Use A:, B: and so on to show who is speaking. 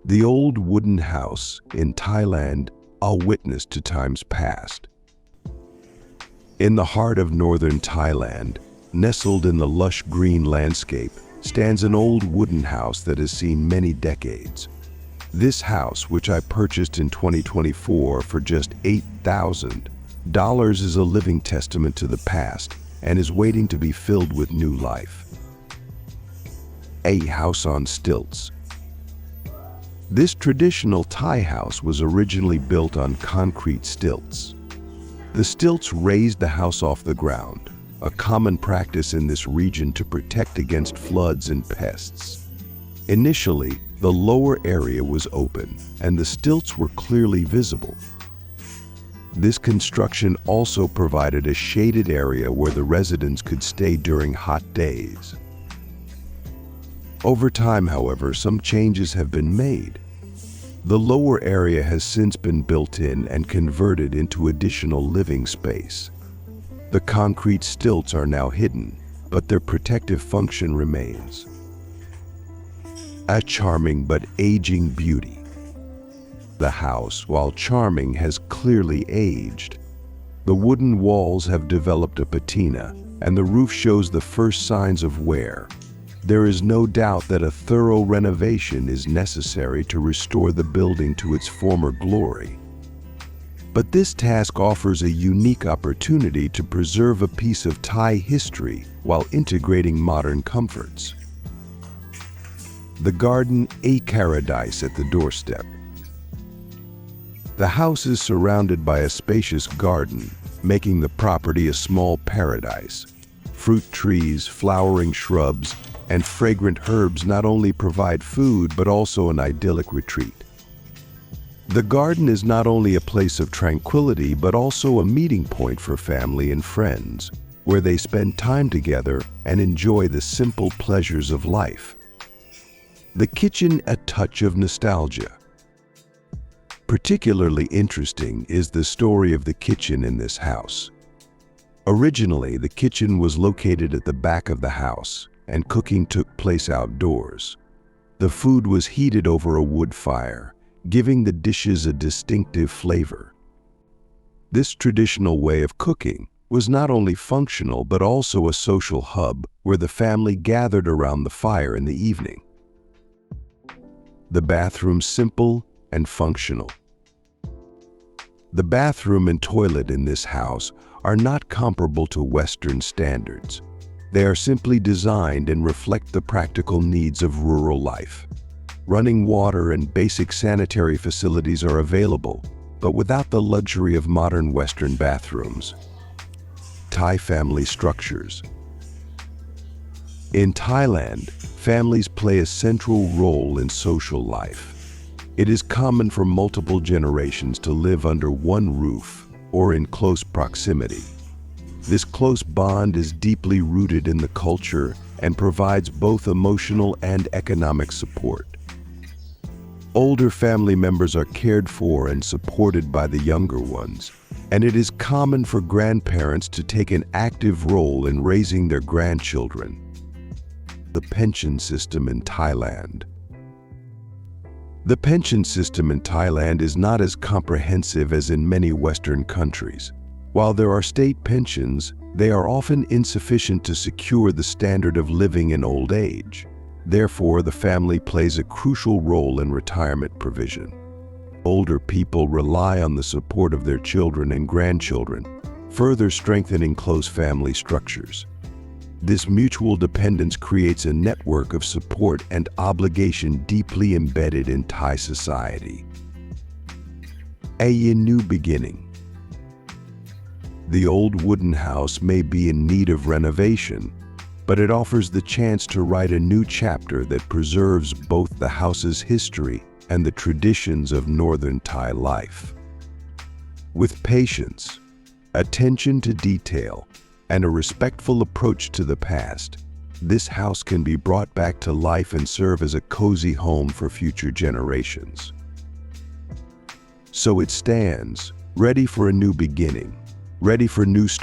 A: The old wooden house in Thailand, a witness to times past. In the heart of northern Thailand, nestled in the lush green landscape, stands an old wooden house that has seen many decades. This house, which I purchased in 2024 for just $8,000, is a living testament to the past and is waiting to be filled with new life. A house on stilts. This traditional Thai house was originally built on concrete stilts. The stilts raised the house off the ground, a common practice in this region to protect against floods and pests. Initially, the lower area was open and the stilts were clearly visible. This construction also provided a shaded area where the residents could stay during hot days. Over time, however, some changes have been made. The lower area has since been built in and converted into additional living space. The concrete stilts are now hidden, but their protective function remains. A charming but aging beauty. The house, while charming, has clearly aged. The wooden walls have developed a patina, and the roof shows the first signs of wear. There is no doubt that a thorough renovation is necessary to restore the building to its former glory. But this task offers a unique opportunity to preserve a piece of Thai history while integrating modern comforts. The garden, a paradise at the doorstep. The house is surrounded by a spacious garden, making the property a small paradise. Fruit trees, flowering shrubs, and fragrant herbs not only provide food but also an idyllic retreat. The garden is not only a place of tranquility but also a meeting point for family and friends, where they spend time together and enjoy the simple pleasures of life. The kitchen, a touch of nostalgia. Particularly interesting is the story of the kitchen in this house. Originally, the kitchen was located at the back of the house, and cooking took place outdoors. The food was heated over a wood fire, giving the dishes a distinctive flavor. This traditional way of cooking was not only functional but also a social hub where the family gathered around the fire in the evening. The bathroom, simple and functional. The bathroom and toilet in this house are not comparable to Western standards. They are simply designed and reflect the practical needs of rural life. Running water and basic sanitary facilities are available, but without the luxury of modern Western bathrooms. Thai family structures. In Thailand, families play a central role in social life. It is common for multiple generations to live under one roof or in close proximity. This close bond is deeply rooted in the culture and provides both emotional and economic support. Older family members are cared for and supported by the younger ones, and it is common for grandparents to take an active role in raising their grandchildren. The pension system in Thailand. The pension system in Thailand is not as comprehensive as in many Western countries. While there are state pensions, they are often insufficient to secure the standard of living in old age. Therefore, the family plays a crucial role in retirement provision. Older people rely on the support of their children and grandchildren, further strengthening close family structures. This mutual dependence creates a network of support and obligation deeply embedded in Thai society. A new beginning. The old wooden house may be in need of renovation, but it offers the chance to write a new chapter that preserves both the house's history and the traditions of northern Thai life. With patience, attention to detail, and a respectful approach to the past, this house can be brought back to life and serve as a cozy home for future generations. So it stands, ready for a new beginning, ready for new